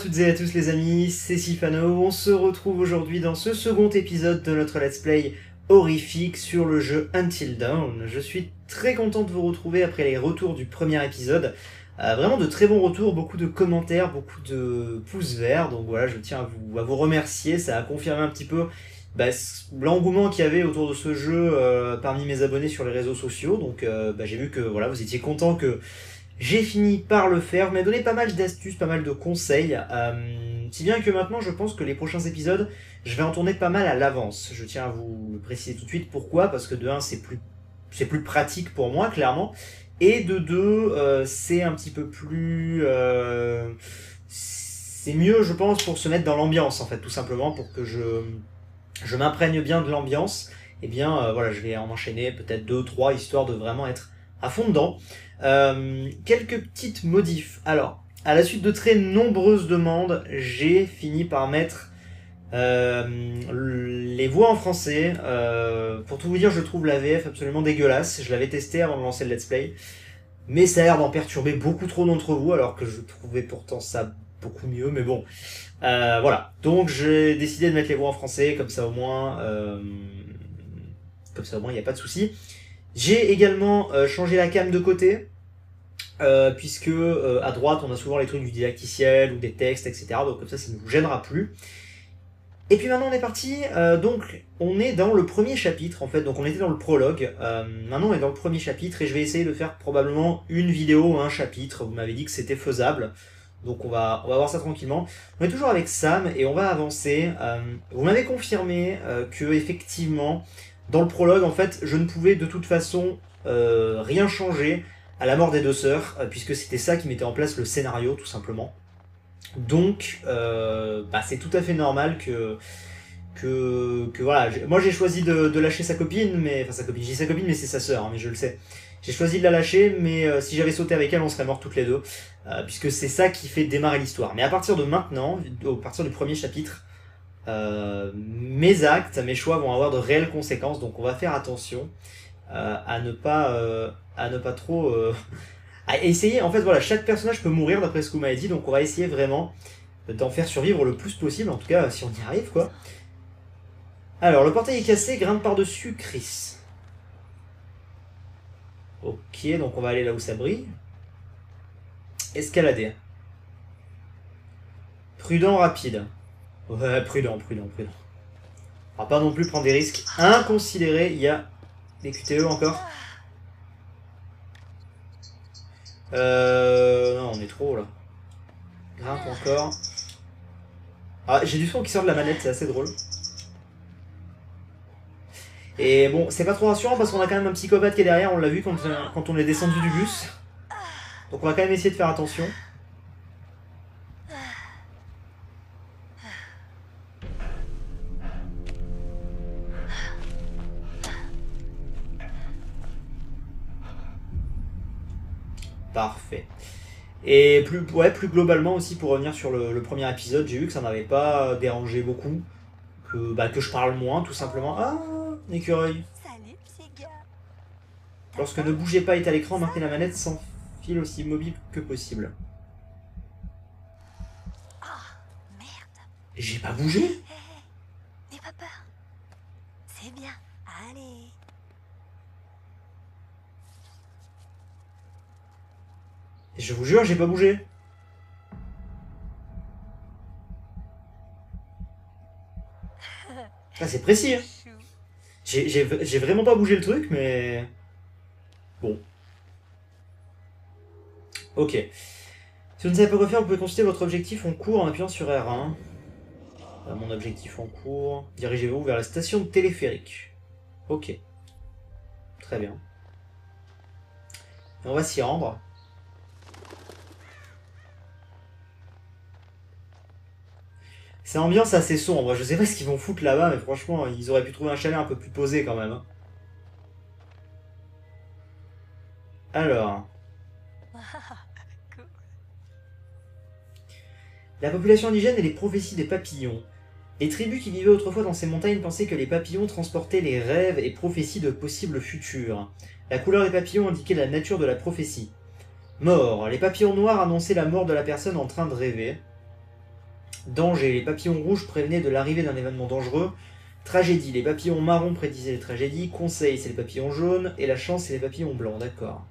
toutes et à tous les amis, c'est Sifano, on se retrouve aujourd'hui dans ce second épisode de notre let's play horrifique sur le jeu Until Dawn. Je suis très content de vous retrouver après les retours du premier épisode. Vraiment de très bons retours, beaucoup de commentaires, beaucoup de pouces verts, donc voilà, je tiens à vous remercier, ça a confirmé un petit peu l'engouement qu'il y avait autour de ce jeu parmi mes abonnés sur les réseaux sociaux, donc j'ai vu que voilà, vous étiez contents que j'ai fini par le faire. Vous m'avez donné pas mal d'astuces, pas mal de conseils, si bien que maintenant je pense que les prochains épisodes, je vais en tourner pas mal à l'avance. Je tiens à vous le préciser tout de suite, pourquoi, parce que de 1 c'est plus pratique pour moi clairement, et de 2 c'est un petit peu plus... c'est mieux je pense pour se mettre dans l'ambiance en fait, tout simplement pour que je m'imprègne bien de l'ambiance. Et bien voilà, je vais en enchaîner peut-être 2, 3 histoire de vraiment être à fond dedans. Quelques petites modifs. Alors, à la suite de très nombreuses demandes, j'ai fini par mettre les voix en français. Pour tout vous dire, je trouve la VF absolument dégueulasse. Je l'avais testé avant de lancer le let's play, mais ça a l'air d'en perturber beaucoup trop d'entre vous, alors que je trouvais pourtant ça beaucoup mieux. Mais bon, voilà. Donc j'ai décidé de mettre les voix en français, comme ça au moins il n'y a pas de souci. J'ai également changé la cam de côté, puisque à droite on a souvent les trucs du didacticiel ou des textes, etc. Donc comme ça ne vous gênera plus. Et puis maintenant on est parti, donc on est dans le premier chapitre en fait, donc on était dans le prologue, maintenant on est dans le premier chapitre et je vais essayer de faire probablement une vidéo, un chapitre, vous m'avez dit que c'était faisable, donc on va voir ça tranquillement. On est toujours avec Sam et on va avancer, vous m'avez confirmé que effectivement, dans le prologue en fait, je ne pouvais de toute façon rien changer à la mort des deux sœurs, puisque c'était ça qui mettait en place le scénario tout simplement. Donc, c'est tout à fait normal que voilà. Moi, j'ai choisi de lâcher sa copine, je dis sa copine, mais c'est sa sœur, hein, mais je le sais. J'ai choisi de la lâcher, mais si j'avais sauté avec elle, on serait morts toutes les deux, puisque c'est ça qui fait démarrer l'histoire. Mais à partir de maintenant, à partir du premier chapitre, mes actes, mes choix vont avoir de réelles conséquences, donc on va faire attention à ne pas trop... à essayer, en fait voilà, chaque personnage peut mourir d'après ce que vous m'avez dit, donc on va essayer vraiment d'en faire survivre le plus possible, en tout cas si on y arrive quoi. Alors le portail est cassé, grimpe par-dessus Chris. Ok, donc on va aller là où ça brille. Escalader. Prudent, rapide. Ouais, prudent. On va pas non plus prendre des risques inconsidérés, il y a des QTE encore. Non, on est trop là. Grimpe encore. Ah, j'ai du son qui sort de la manette, c'est assez drôle. Et bon, c'est pas trop rassurant parce qu'on a quand même un psychopathe qui est derrière, on l'a vu quand on est descendu du bus. Donc on va quand même essayer de faire attention. Parfait. Et plus globalement aussi, pour revenir sur le premier épisode, j'ai vu que ça m'avait pas dérangé beaucoup, que je parle moins tout simplement. Ah, écureuil. Lorsque ne bougez pas est à l'écran, maintenez la manette sans fil aussi mobile que possible. J'ai pas bougé? N'aie pas peur. C'est bien. Allez. Je vous jure, j'ai pas bougé. Ah, c'est précis, hein. J'ai vraiment pas bougé le truc, mais... Bon. Ok. Si vous ne savez pas quoi faire, vous pouvez consulter votre objectif en cours en appuyant sur R1. Mon objectif en cours. Dirigez-vous vers la station de téléphérique. Ok. Très bien. Et on va s'y rendre. C'est une ambiance assez sombre. Je sais pas ce qu'ils vont foutre là-bas, mais franchement, ils auraient pu trouver un chalet un peu plus posé quand même. Alors. La population indigène et les prophéties des papillons. Les tribus qui vivaient autrefois dans ces montagnes pensaient que les papillons transportaient les rêves et prophéties de possibles futurs. La couleur des papillons indiquait la nature de la prophétie. Mort. Les papillons noirs annonçaient la mort de la personne en train de rêver. Danger, les papillons rouges prévenaient de l'arrivée d'un événement dangereux. Tragédie, les papillons marrons prédisaient les tragédies. Conseil, c'est les papillons jaunes. Et la chance, c'est les papillons blancs, d'accord.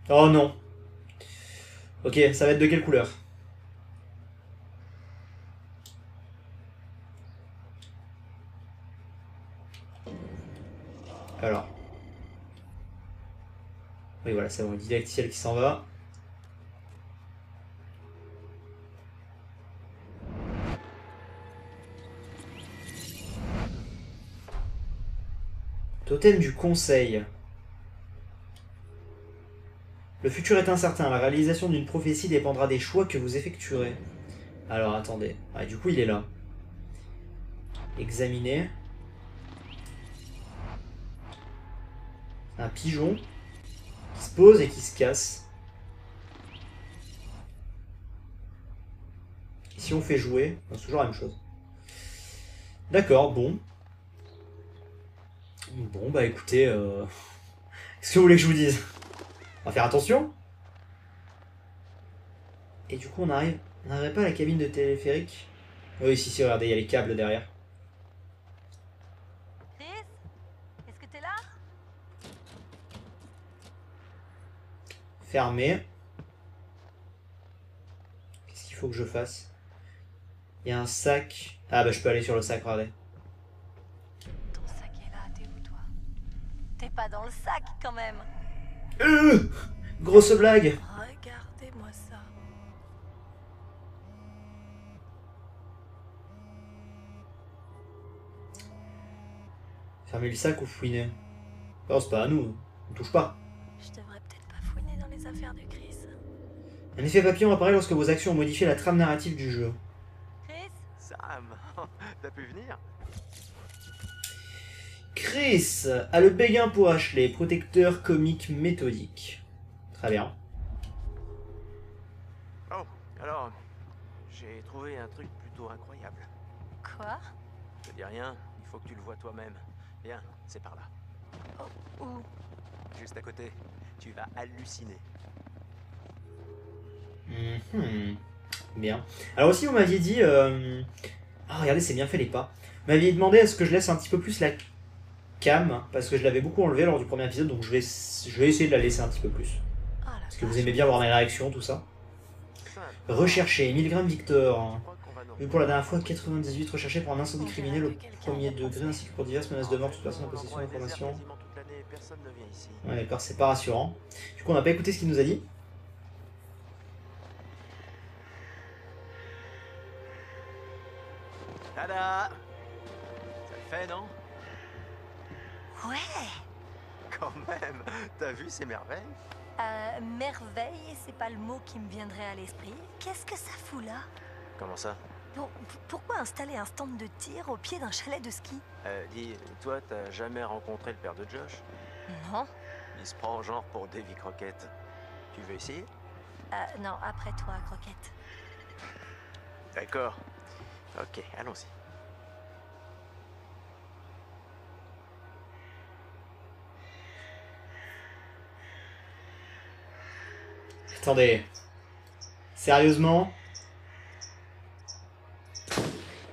Oh non. Ok, ça va être de quelle couleur? Alors. Oui, voilà, c'est bon, le didacticiel qui s'en va. Totem du conseil. Le futur est incertain. La réalisation d'une prophétie dépendra des choix que vous effectuerez. Alors, attendez. Ah, du coup, il est là. Examiner. Un pigeon qui se pose et qui se casse. Et si on fait jouer, c'est toujours la même chose. D'accord, bon. Bon, bah écoutez, qu'est-ce que vous voulez que je vous dise? On va faire attention. Et du coup, on n'arriverait pas à la cabine de téléphérique? Oui, si, regardez, il y a les câbles derrière. Chris, est-ce que t'es là? Fermé. Qu'est-ce qu'il faut que je fasse? Il y a un sac. Ah bah je peux aller sur le sac, regardez. Ton sac est là, t'es où toi? T'es pas dans le sac quand même. Grosse blague. Regardez-moi ça. Fermez le sac ou fouiner? Oh, c'est pas à nous. On touche pas. Je devrais peut-être pas fouiner dans les affaires de Chris. Un effet papillon apparaît lorsque vos actions ont modifié la trame narrative du jeu. Chris? Sam, t'as pu venir? Chris a le béguin pour Ashley, protecteur comique méthodique. Très bien. Oh, alors, j'ai trouvé un truc plutôt incroyable. Quoi? Je te dis rien, il faut que tu le vois toi-même. Viens, c'est par là. Oh, où? Juste à côté. Tu vas halluciner. Bien. Alors aussi, vous m'aviez dit... Ah, regardez, c'est bien fait les pas. Vous m'aviez demandé à ce que je laisse un petit peu plus la cam, parce que je l'avais beaucoup enlevé lors du premier épisode, donc je vais essayer de la laisser un petit peu plus. Oh la Parce que vous vache. aimez bien voir mes réactions, tout ça. Simple. Rechercher, 1000 grammes Victor. Je crois qu'on va nous Vu pour la dernière fois, 98 recherchés pour un incendie On criminel dirait au que quelqu'un premier y a degré, pensé. ainsi que pour diverses menaces de mort, toute personne en possession L'endroit est désert d'informations. quasiment toute l'année, personne ne vient ici. Ouais, d'accord, c'est pas rassurant. Du coup, on n'a pas écouté ce qu'il nous a dit. Tada! Ça le fait, non? Ouais. Quand même, t'as vu ces merveilles? Merveille, c'est pas le mot qui me viendrait à l'esprit. Qu'est-ce que ça fout là? Comment ça? Bon, pourquoi installer un stand de tir au pied d'un chalet de ski? Dis, toi, t'as jamais rencontré le père de Josh? Non. Il se prend genre pour Davy Crockett. Tu veux essayer? Non, après toi, Croquette. D'accord. Ok, allons-y. Attendez. Sérieusement?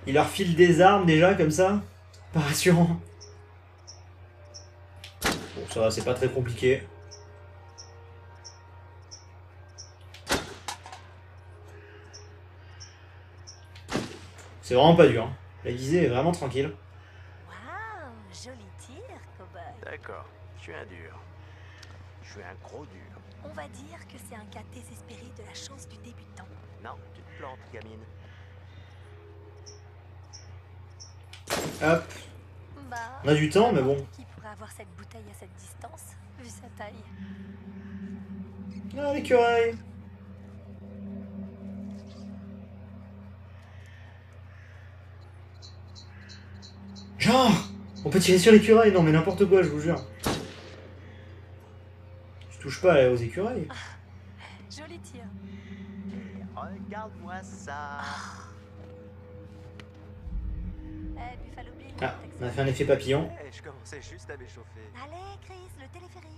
Il leur file des armes déjà, comme ça? Pas rassurant. Bon, ça va, c'est pas très compliqué. C'est vraiment pas dur. Hein. La visée est vraiment tranquille. Waouh, joli tir, cowboy. D'accord, je suis un dur. Je suis un gros dur. On va dire que c'est un cas désespéré de la chance du débutant. Non, tu te plantes, gamine. Hop. Bah, On a du temps, mais bon. qui pourrait avoir cette bouteille à cette distance, vu sa taille? Ah, l'écureuil. Genre, on peut tirer sur l'écureuil? Non, mais n'importe quoi, je vous jure. Je touche pas aux écureuils. Joli tir. Et regarde-moi ça. Buffalo Bill. Ah, on a fait un effet papillon. Hey, je commençais juste à m'échauffer. Allez, Chris, le téléphérique.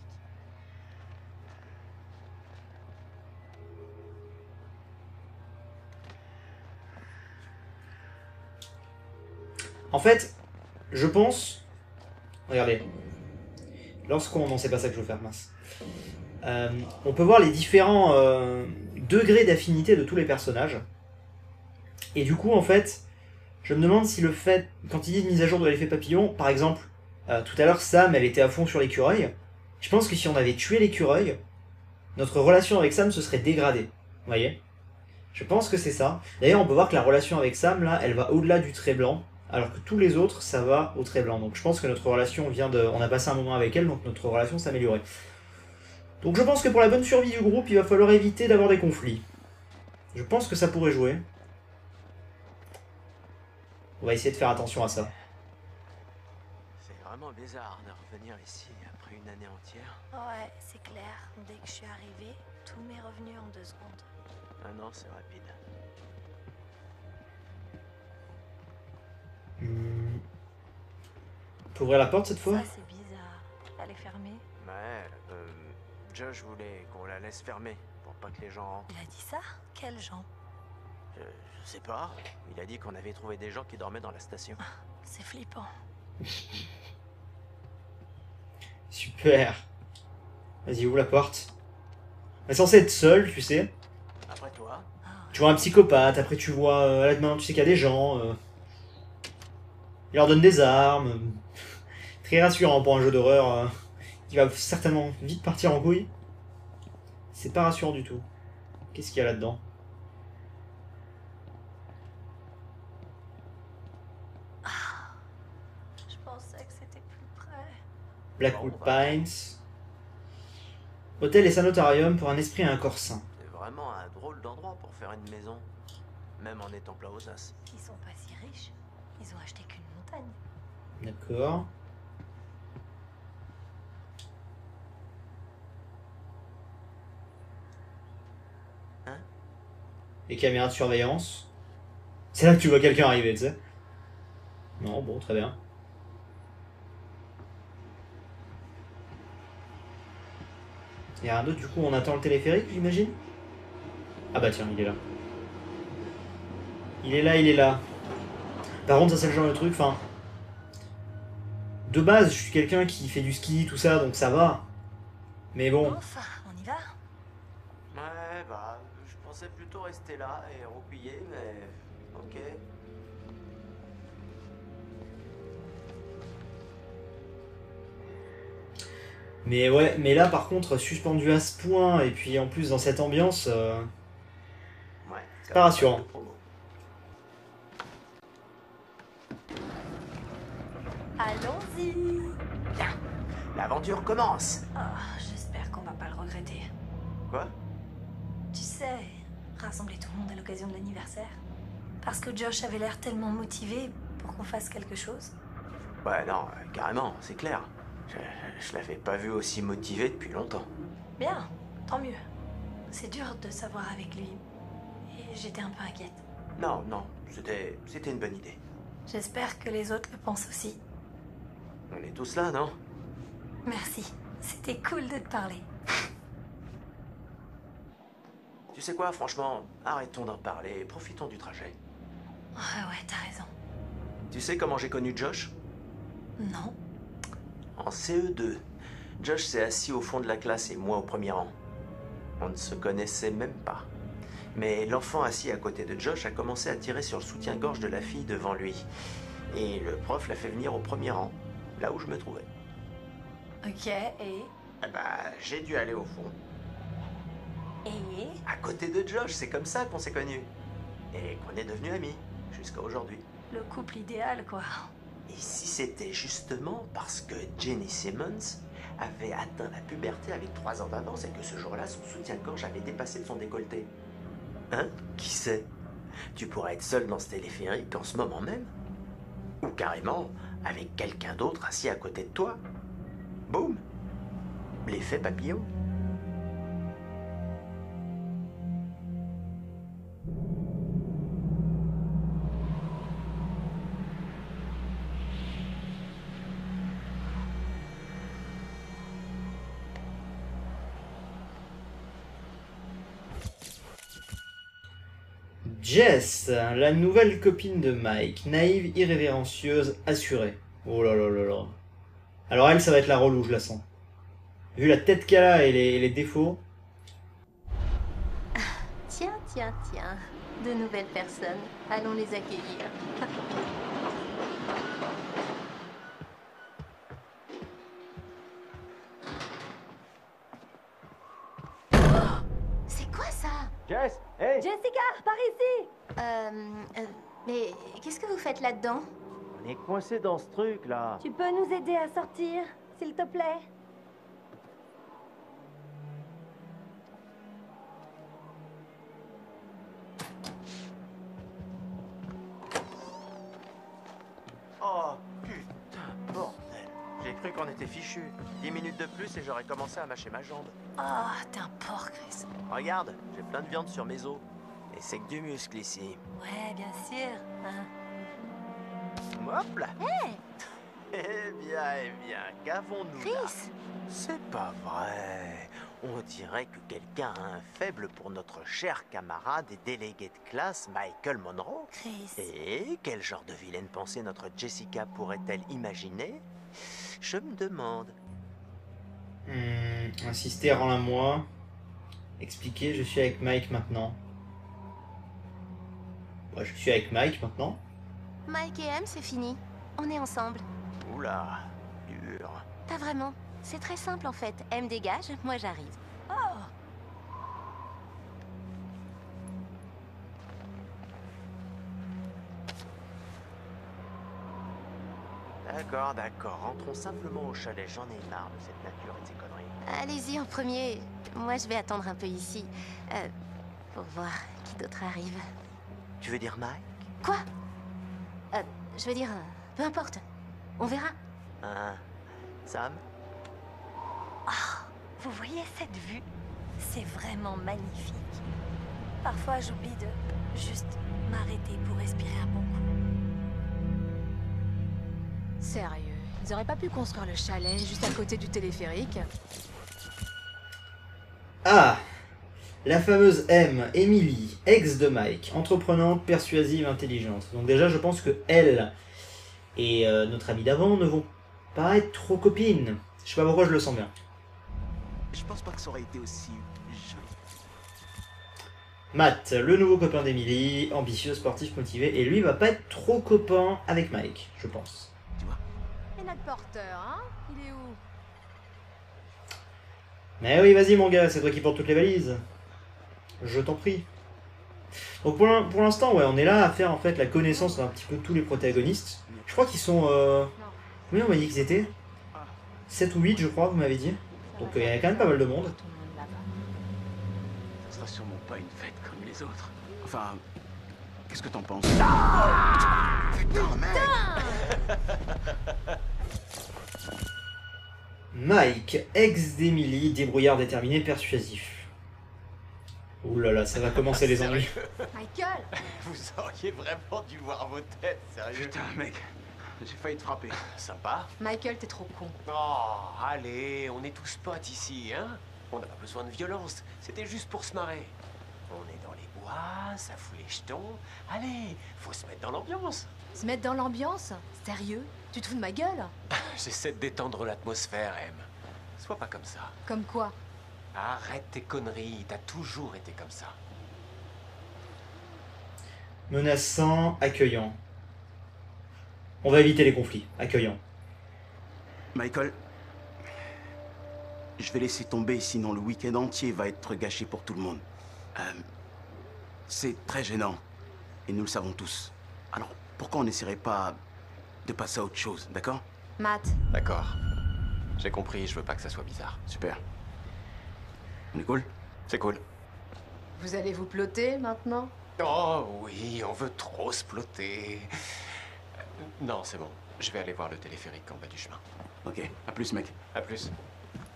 En fait, je pense... Regardez. Lorsqu'on... Non, c'est pas ça que je veux faire, mince. On peut voir les différents degrés d'affinité de tous les personnages. Et du coup, en fait, je me demande si le fait... Quand il dit mise à jour de l'effet papillon, par exemple, tout à l'heure, Sam, elle était à fond sur l'écureuil. Je pense que si on avait tué l'écureuil, notre relation avec Sam se serait dégradée. Vous voyez ? Je pense que c'est ça. D'ailleurs, on peut voir que la relation avec Sam, là, elle va au-delà du trait blanc, alors que tous les autres, ça va au trait blanc. Donc je pense que notre relation vient de... On a passé un moment avec elle, donc notre relation s'est améliorée. Donc je pense que pour la bonne survie du groupe, il va falloir éviter d'avoir des conflits. Je pense que ça pourrait jouer. On va essayer de faire attention à ça. C'est vraiment bizarre de revenir ici après une année entière. Ouais, c'est clair. Dès que je suis arrivée, tout m'est revenu en 2 secondes. Un an, c'est rapide. On peut ouvrir la porte cette fois? Ça, c'est bizarre. Elle est fermée. Ouais, Josh voulait qu'on la laisse fermer pour pas que les gens rentrent. Il a dit ça? Quels gens? Je sais pas. Il a dit qu'on avait trouvé des gens qui dormaient dans la station. C'est flippant. Super. Vas-y, ouvre la porte. Elle est censée être seule, tu sais. Après toi, Tu vois un psychopathe, après tu vois à la main, tu sais qu'il y a des gens. Il leur donne des armes. Très rassurant pour un jeu d'horreur qui va certainement vite partir en couille. C'est pas rassurant du tout. Qu'est-ce qu'il y a là-dedans? Je pensais que c'était plus près. Blackwood Pines. Hôtel et sanitarium pour un esprit et un corps sain. c'est vraiment un drôle d'endroit pour faire une maison. Même en étant plat aux as. Ils sont pas si riches. Ils ont acheté qu'une montagne. D'accord. Hein? Les caméras de surveillance. C'est là que tu vois quelqu'un arriver, tu sais. Non, bon, très bien. Il y a un autre, du coup, on attend le téléphérique, j'imagine. Ah bah tiens, il est là. Il est là, il est là. Par contre, ça c'est le genre de truc, enfin... De base, je suis quelqu'un qui fait du ski, tout ça, donc ça va. Mais bon, Enfin, on y va? Ouais, bah, je pensais plutôt rester là et roupiller, mais... Ok. mais ouais, mais là par contre, suspendu à ce point, et puis en plus dans cette ambiance, Ouais, c'est pas rassurant. de promo. Allons-y! Bien, l'aventure commence. Ah, j'espère qu'on va pas le regretter. Quoi? Tu sais, rassembler tout le monde à l'occasion de l'anniversaire. Parce que Josh avait l'air tellement motivé pour qu'on fasse quelque chose. Ouais, non, carrément, c'est clair. Je l'avais pas vu aussi motivé depuis longtemps. Bien, tant mieux. C'est dur de savoir avec lui. Et j'étais un peu inquiète. Non, non, c'était une bonne idée. J'espère que les autres le pensent aussi. On est tous là, non? Merci, c'était cool de te parler. Tu sais quoi, franchement, arrêtons d'en parler, profitons du trajet. Ouais, t'as raison. Tu sais comment j'ai connu Josh? Non? En CE2. Josh s'est assis au fond de la classe et moi au premier rang. On ne se connaissait même pas. Mais l'enfant assis à côté de Josh a commencé à tirer sur le soutien-gorge de la fille devant lui. Et le prof l'a fait venir au premier rang, là où je me trouvais. Ok, et... Eh bah, j'ai dû aller au fond. Et... À côté de Josh, c'est comme ça qu'on s'est connus. Et qu'on est devenus amis, jusqu'à aujourd'hui. Le couple idéal, quoi. Et si c'était justement parce que Jenny Simmons avait atteint la puberté avec 3 ans d'avance et que ce jour-là, son soutien-gorge avait dépassé de son décolleté? Hein? Qui sait? Tu pourrais être seul dans ce téléphérique en ce moment même. Ou carrément avec quelqu'un d'autre assis à côté de toi. Boum! L'effet papillon. Jess, la nouvelle copine de Mike, naïve, irrévérencieuse, assurée. Oh là là là là. Alors elle, ça va être la relou, je la sens. Vu la tête qu'elle a et les défauts. Tiens, tiens, tiens. De nouvelles personnes. Allons les accueillir. C'est quoi ça? Jess, hey! Jessica, par ici! Mais qu'est-ce que vous faites là-dedans? On est coincé dans ce truc là. Tu peux nous aider à sortir, s'il te plaît? Oh putain, bordel. J'ai cru qu'on était fichus. 10 minutes de plus et j'aurais commencé à mâcher ma jambe. Ah, t'es un porc, Chris. Regarde, j'ai plein de viande sur mes os. Et c'est que du muscle ici. Ouais, bien sûr. Hein. Hop là. Eh bien, qu'avons-nous là? Chris! C'est pas vrai. On dirait que quelqu'un a un faible pour notre cher camarade et délégué de classe Michael Monroe. Chris. Et quel genre de vilaine pensée notre Jessica pourrait-elle imaginer? Je me demande. Insister, rends-la moi. Expliquer, je suis avec Mike maintenant. Ouais, je suis avec Mike maintenant. Mike et M, c'est fini. On est ensemble. Oula, dur. Pas vraiment. C'est très simple en fait. M dégage, moi j'arrive. Oh! D'accord. Rentrons simplement au chalet. J'en ai marre de cette nature et de ces conneries. Allez-y en premier. Moi je vais attendre un peu ici. Pour voir qui d'autre arrive. Tu veux dire Mike? Quoi? Je veux dire, peu importe. On verra. Hein? Sam? Vous voyez cette vue? C'est vraiment magnifique. Parfois, j'oublie de juste m'arrêter pour respirer un bon coup. Sérieux, ils auraient pas pu construire le chalet juste à côté du téléphérique? Ah! La fameuse M, Emily, ex de Mike, entreprenante, persuasive, intelligente. Donc déjà, je pense que elle et notre amie d'avant ne vont pas être trop copines. Je sais pas pourquoi je le sens bien. Je pense pas que ça aurait été aussi joli. Matt, le nouveau copain d'Emily, ambitieux, sportif, motivé, et lui va pas être trop copain avec Mike, je pense. Tu vois? Et notre porteur, hein? Il est où? Mais oui, vas-y mon gars, c'est toi qui portes toutes les valises. Je t'en prie. Donc pour l'instant, ouais, on est là à faire en fait la connaissance d'un petit peu tous les protagonistes. Je crois qu'ils sont... Oui, on m'a dit qu'ils étaient 7 ou 8, je crois, vous m'avez dit. Donc il y a quand même pas mal de monde. Tout le monde là-bas. Ça sera sûrement pas une fête comme les autres. Enfin, qu'est-ce que t'en penses? Putain, mec! Mike, ex d'Emily, débrouillard déterminé, persuasif. Ouh là là, ça va commencer les ennuis. Michael! Vous auriez vraiment dû voir vos têtes, sérieux. Putain, mec, j'ai failli te frapper. Sympa. Michael, t'es trop con. Oh, allez, on est tous potes ici, hein? On n'a pas besoin de violence, c'était juste pour se marrer. On est dans les bois, ça fout les jetons. Allez, faut se mettre dans l'ambiance. Se mettre dans l'ambiance? Sérieux? Tu te fous de ma gueule? J'essaie de détendre l'atmosphère, M. Sois pas comme ça. Comme quoi? Arrête tes conneries, t'as toujours été comme ça. Menaçant, accueillant. On va éviter les conflits, accueillant. Michael, je vais laisser tomber, sinon le week-end entier va être gâché pour tout le monde. C'est très gênant, et nous le savons tous. Alors, pourquoi on n'essaierait pas de passer à autre chose, d'accord? Matt, D'accord. J'ai compris, je veux pas que ça soit bizarre. Super. On est cool? C'est cool. vous allez vous ploter maintenant? Oh oui, on veut trop se ploter. Non, c'est bon. Je vais aller voir le téléphérique en bas du chemin. Ok, à plus, mec. À plus.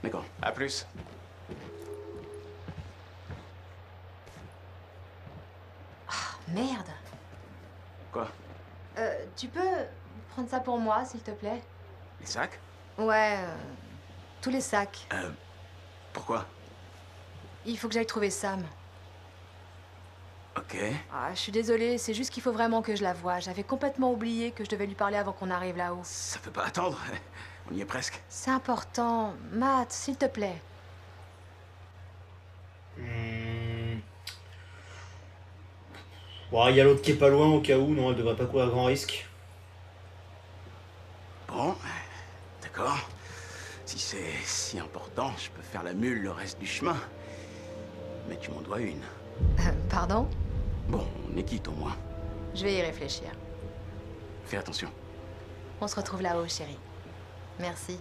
D'accord. À plus. Merde! Quoi? Tu peux prendre ça pour moi, s'il te plaît? Les sacs? Ouais, tous les sacs. Pourquoi? Il faut que j'aille trouver Sam. Ok. Ok. Ah, je suis désolée, c'est juste qu'il faut vraiment que je la voie. J'avais complètement oublié que je devais lui parler avant qu'on arrive là-haut. Ça peut pas attendre. On y est presque. C'est important. Matt, s'il te plaît. Bon, il y a l'autre qui est pas loin au cas où, non, elle devrait pas courir grand risque. Bon, d'accord. Si c'est si important, je peux faire la mule le reste du chemin. Mais tu m'en dois une. Pardon? Bon, on est quitte au moins. Je vais y réfléchir. Fais attention. On se retrouve là-haut, chérie. Merci.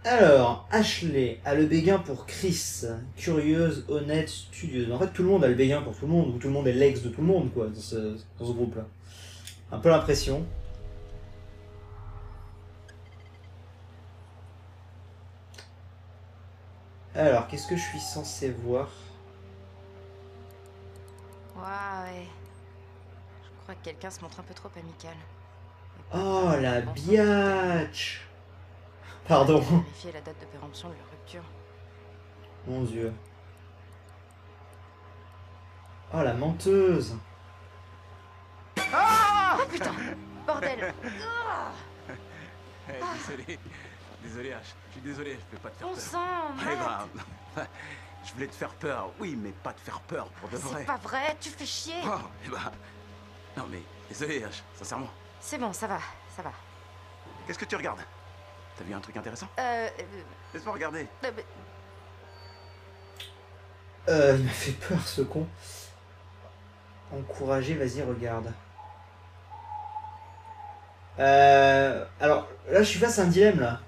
Alors, Ashley a le béguin pour Chris. Curieuse, honnête, studieuse. En fait, tout le monde a le béguin pour tout le monde, ou tout le monde est l'ex de tout le monde, quoi, dans ce groupe-là. Un peu l'impression. Alors, qu'est-ce que je suis censé voir? Ouais. Je crois que quelqu'un se montre un peu trop amical. Oh, la biatch! Pardon. Vérifier la date de péremption de leur rupture. Mon Dieu. Oh, la menteuse! Oh putain! Bordel! Désolé. Désolé, H. Je suis désolé, je vais pas te faire Bon peur. sang, Eh Matt! ben, je voulais te faire peur, oui, mais pas te faire peur pour de vrai. C'est pas vrai, tu fais chier! Oh, eh ben... Non mais, désolé, H, sincèrement. C'est bon, ça va, ça va. Qu'est-ce que tu regardes? T'as vu un truc intéressant? Laisse-moi regarder. Il m'a fait peur, ce con. Encouragé, vas-y, regarde. Alors, là, je suis face à un dilemme, là.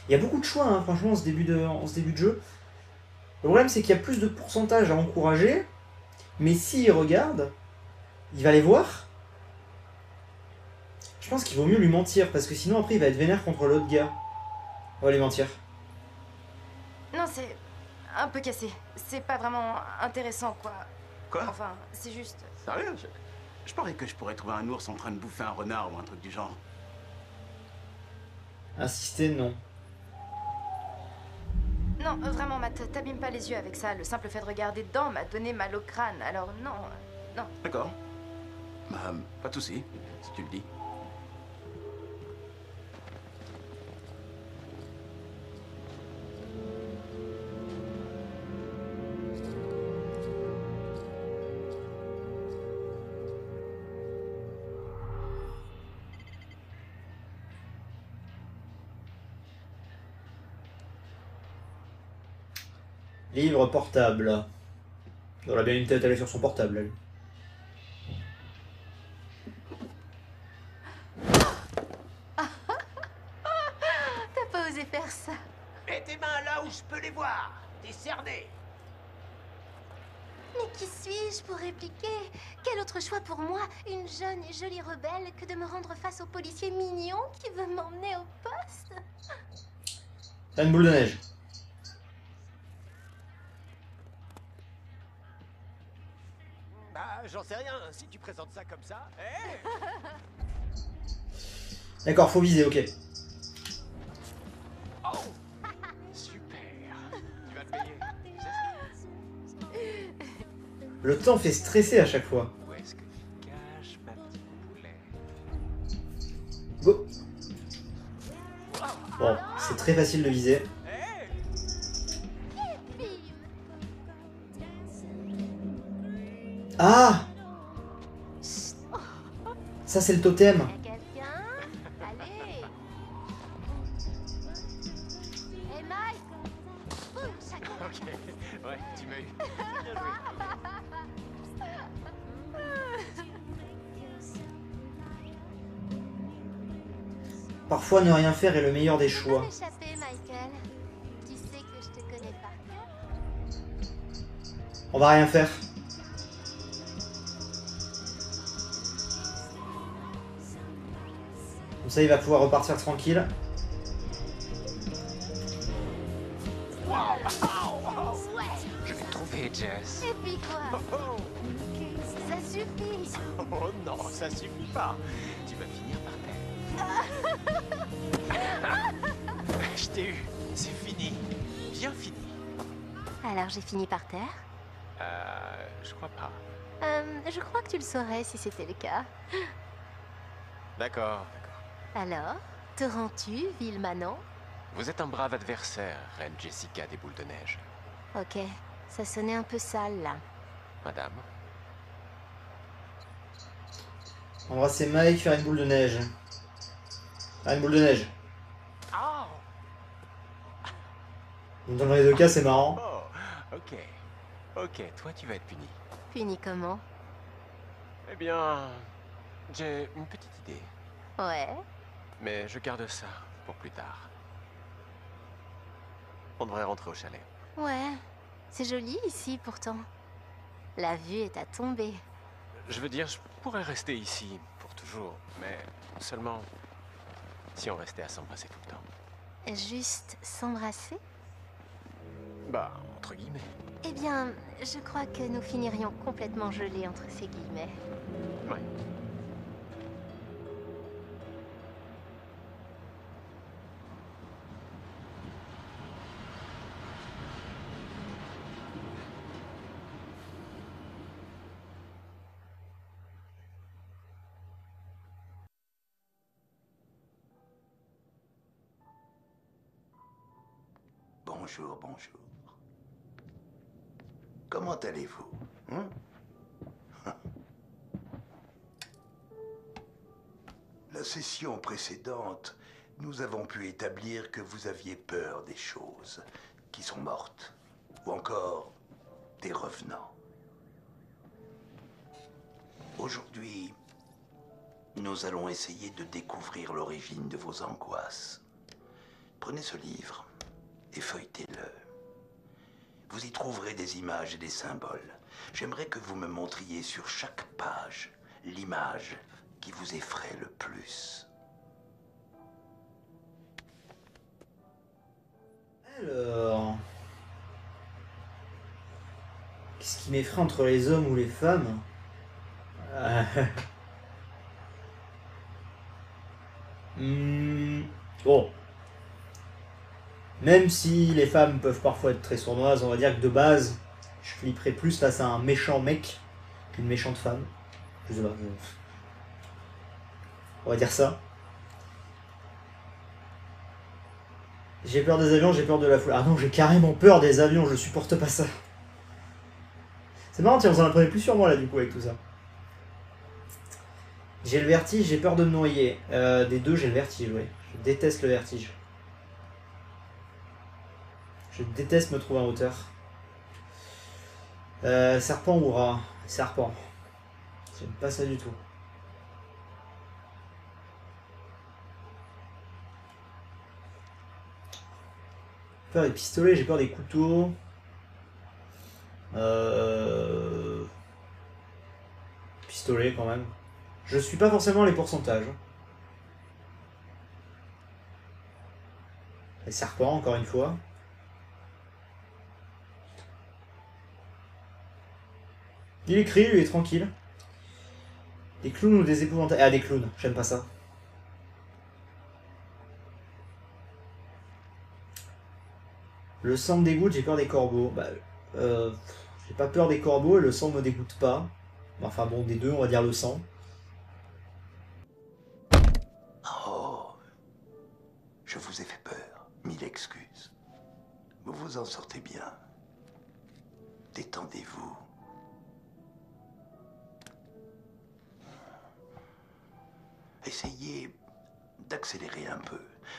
Il y a beaucoup de choix, hein, franchement, en ce début de jeu. Le problème, c'est qu'il y a plus de pourcentage à encourager, mais s'il regarde, il va les voir. Je pense qu'il vaut mieux lui mentir, parce que sinon, après, il va être vénère contre l'autre gars. On va lui mentir. Non, c'est un peu cassé. C'est pas vraiment intéressant, quoi. Quoi? Enfin, c'est juste... Sérieux? Je parie que je pourrais trouver un ours en train de bouffer un renard ou un truc du genre. Insister, non. Non, vraiment, Matt, t'abîmes pas les yeux avec ça. Le simple fait de regarder dedans m'a donné mal au crâne. Alors non, non. D'accord. Bah, pas de soucis, si tu le dis. Livre portable. Elle a bien une tête, elle est sur son portable, elle. T'as pas osé faire ça. Mets tes mains là où je peux les voir. T'es cerné. Mais qui suis-je pour répliquer? Quel autre choix pour moi, une jeune et jolie rebelle, que de me rendre face au policier mignon qui veut m'emmener au poste? T'as une boule de neige. Bah, j'en sais rien. Si tu présentes ça comme ça. Eh D'accord, faut viser, ok. oh super. Tu vas te payer. Le temps fait stresser à chaque fois. Où est-ce que tu caches ma petite poulet? Go. Bon, c'est très facile de viser. Ah! Ça, c'est le totem. Y'a quelqu'un? Allez! Hey Mike! Boum, ça compte. Ok. Ouais, tu m'as eu. Bien Parfois, ne rien faire est le meilleur des Tu peux choix. pas m'échapper, Michael. Tu sais que je te connais par cœur. On va rien faire. Comme ça, il va pouvoir repartir tranquille. Je vais te trouver, Jess. Et puis quoi? Oh, Ça suffit. oh non, ça suffit pas. Tu vas finir par terre. Je t'ai eu. C'est fini. Bien fini. Alors j'ai fini par terre? Je crois pas. Je crois que tu le saurais si c'était le cas. D'accord. Alors, te rends-tu, ville manant? Vous êtes un brave adversaire, Reine Jessica des boules de neige. Ok, ça sonnait un peu sale là. Madame. Embrasser Mike, faire une boule de neige. Faire une boule de neige. Oh, Donc, dans les deux cas, c'est marrant. oh, ok. Ok, toi tu vas être puni. Puni comment? Eh bien, j'ai une petite idée. Ouais. Mais je garde ça pour plus tard. On devrait rentrer au chalet. Ouais. C'est joli ici pourtant. La vue est à tomber. Je veux dire, je pourrais rester ici pour toujours, mais seulement si on restait à s'embrasser tout le temps. Juste s'embrasser? Bah, entre guillemets. Eh bien, je crois que nous finirions complètement gelés entre ces guillemets. Ouais. Bonjour, bonjour. Comment allez-vous, hein? La session précédente, nous avons pu établir que vous aviez peur des choses qui sont mortes, ou encore des revenants. Aujourd'hui, nous allons essayer de découvrir l'origine de vos angoisses. Prenez ce livre et feuilletez-le. Vous y trouverez des images et des symboles. J'aimerais que vous me montriez sur chaque page l'image qui vous effraie le plus. Alors... Qu'est-ce qui m'effraie entre les hommes ou les femmes? Bon. Même si les femmes peuvent parfois être très sournoises, on va dire que de base, je flipperais plus face à un méchant mec qu'une méchante femme. Je sais pas. On va dire ça. J'ai peur des avions, j'ai peur de la foule. Ah non, j'ai carrément peur des avions, je supporte pas ça. C'est marrant, tiens, vous en apprenez plus sur moi là du coup avec tout ça. J'ai le vertige, j'ai peur de me noyer. Des deux, j'ai le vertige, oui. Je déteste le vertige. Je déteste me trouver en hauteur. Serpent ou rat? Serpent. J'aime pas ça du tout. J'ai peur des pistolets, j'ai peur des couteaux. Pistolet quand même. Je suis pas forcément les pourcentages. Les serpents, encore une fois. Il écrit, lui est tranquille. Des clowns ou des épouvantails? Ah, des clowns, j'aime pas ça. Le sang me dégoûte, j'ai peur des corbeaux. Bah, j'ai pas peur des corbeaux et le sang me dégoûte pas. Enfin bon, des deux, on va dire le sang. Oh, je vous ai fait peur. Mille excuses. Vous vous en sortez bien. Détendez-vous. Essayez d'accélérer un peu.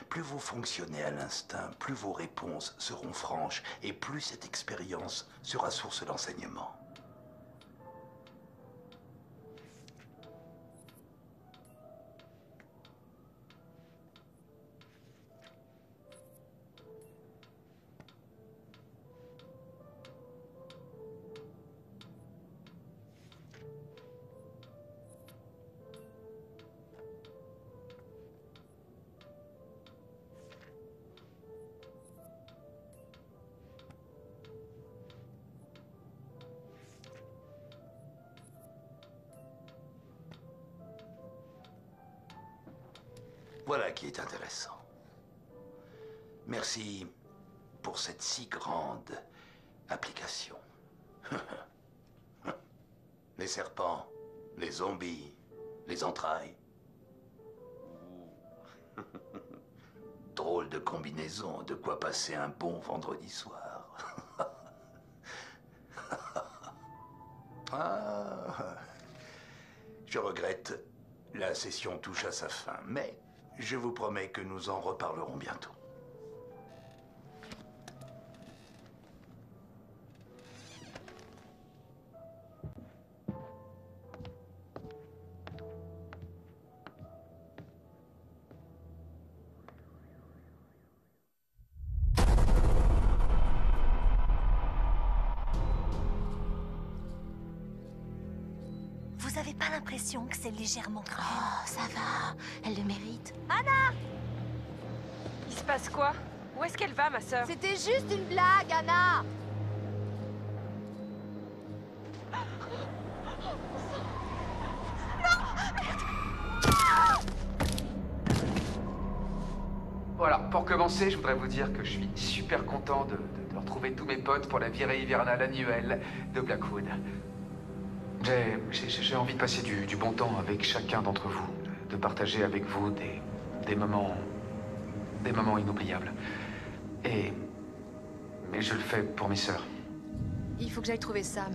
Plus vous fonctionnez à l'instinct, plus vos réponses seront franches et plus cette expérience sera source d'enseignement. Voilà qui est intéressant. Merci pour cette si grande application. Les serpents, les zombies, les entrailles. Drôle de combinaison, de quoi passer un bon vendredi soir. Ah, je regrette, la session touche à sa fin, mais je vous promets que nous en reparlerons bientôt. Vous avez pas l'impression que c'est légèrement cruel? Oh, ça va. Elle le mérite. Il se passe quoi? Où est-ce qu'elle va, ma sœur? C'était juste une blague, Anna. Voilà, pour commencer, je voudrais vous dire que je suis super content de retrouver tous mes potes pour la virée hivernale annuelle de Blackwood. J'ai envie de passer du bon temps avec chacun d'entre vous, de partager avec vous des moments inoubliables. Mais je le fais pour mes sœurs. Il faut que j'aille trouver Sam.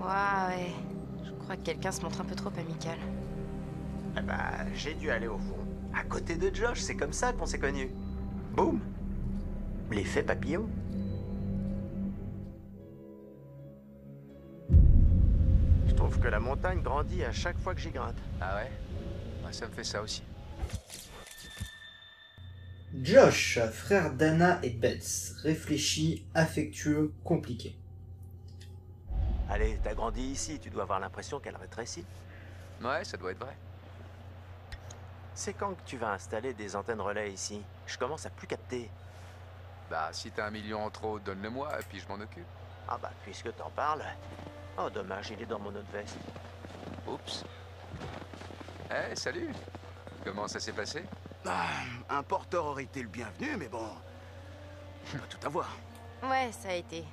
Ouais. Je crois que quelqu'un se montre un peu trop amical. Eh bah, j'ai dû aller au fond. À côté de Josh, c'est comme ça qu'on s'est connus. Boum! L'effet papillon. Je trouve que la montagne grandit à chaque fois que j'y grimpe. Ah ouais? Ouais, ça me fait ça aussi. Josh, frère d'Anna et Beth, réfléchi, affectueux, compliqué. Allez, t'as grandi ici, tu dois avoir l'impression qu'elle rétrécit. Ouais, ça doit être vrai. C'est quand que tu vas installer des antennes relais ici? Je commence à plus capter. Bah, si t'as 1 million en trop, donne-le-moi, et puis je m'en occupe. Ah bah, puisque t'en parles... Oh, dommage, il est dans mon autre veste. Oups. Eh, salut! Comment ça s'est passé? Un porteur aurait été le bienvenu, mais bon... On peut tout avoir. Ouais, ça a été.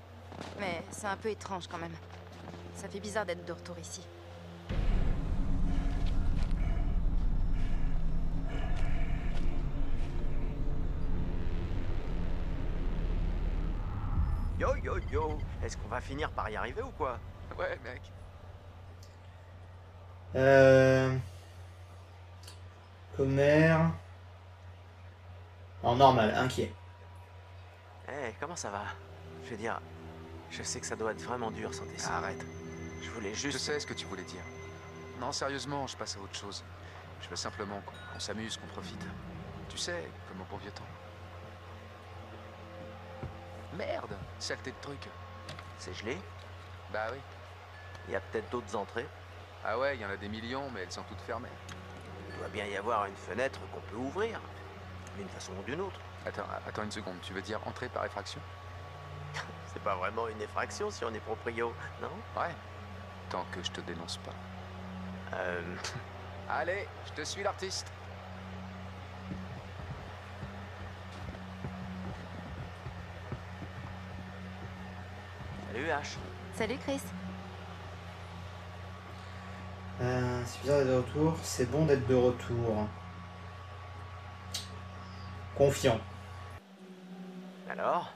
Mais c'est un peu étrange quand même. Ça fait bizarre d'être de retour ici. Yo, yo, yo! Est-ce qu'on va finir par y arriver ou quoi? Ouais, mec. Commère. En normal, inquiet. Eh, comment ça va? Je veux dire, je sais que ça doit être vraiment dur sans tes sœurs. Arrête. Je voulais Je juste... sais ce que tu voulais dire. Non, sérieusement, je passe à autre chose. Je veux simplement qu'on s'amuse, qu'on profite. Tu sais, comme au bon vieux temps. Merde, saleté de truc. C'est gelé? Bah oui. Il y a peut-être d'autres entrées. Ah ouais, il y en a des millions, mais elles sont toutes fermées. Il doit bien y avoir une fenêtre qu'on peut ouvrir. D'une façon ou d'une autre. Attends une seconde, tu veux dire entrer par effraction? C'est pas vraiment une effraction si on est proprio, non? Ouais. Tant que je te dénonce pas. Allez, je te suis l'artiste. Salut H. Salut Chris. C'est bizarre d'être de retour. C'est bon d'être de retour. Confiant. Alors,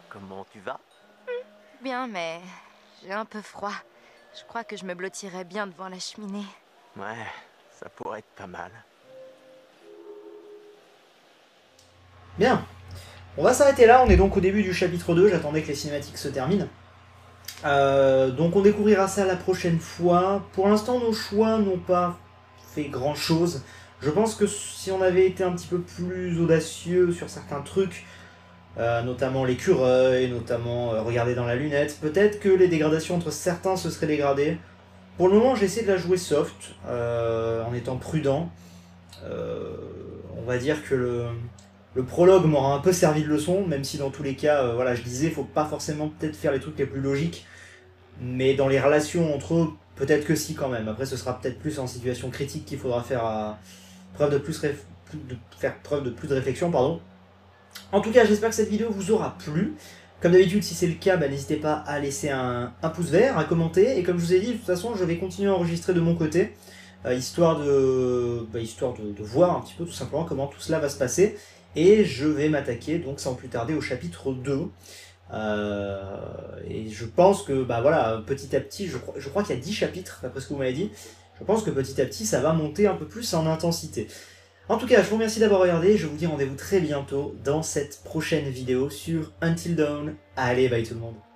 comment tu vas? Bien, mais j'ai un peu froid. Je crois que je me blottirais bien devant la cheminée. Ouais, ça pourrait être pas mal. Bien. On va s'arrêter là. On est donc au début du chapitre 2. J'attendais que les cinématiques se terminent. Donc on découvrira ça la prochaine fois. Pour l'instant, nos choix n'ont pas fait grand chose. Je pense que si on avait été un petit peu plus audacieux sur certains trucs, notamment l'écureuil, notamment regarder dans la lunette, peut-être que les dégradations entre certains se seraient dégradées. Pour le moment, j'essaie de la jouer soft, en étant prudent. On va dire que le prologue m'aura un peu servi de leçon, même si dans tous les cas, voilà, je disais, faut pas forcément peut-être faire les trucs les plus logiques, mais dans les relations entre eux, peut-être que si quand même. Après, ce sera peut-être plus en situation critique qu'il faudra faire faire preuve de plus de réflexion, pardon. En tout cas, j'espère que cette vidéo vous aura plu. Comme d'habitude, si c'est le cas, n'hésitez pas à laisser un pouce vert, à commenter, et comme je vous ai dit, de toute façon, je vais continuer à enregistrer de mon côté, histoire de voir un petit peu tout simplement comment tout cela va se passer, et je vais m'attaquer donc sans plus tarder au chapitre 2. Et je pense que voilà, petit à petit, je crois qu'il y a 10 chapitres d'après ce que vous m'avez dit, je pense que petit à petit ça va monter un peu plus en intensité. En tout cas, je vous remercie d'avoir regardé, je vous dis rendez-vous très bientôt dans cette prochaine vidéo sur Until Dawn. Allez, bye tout le monde.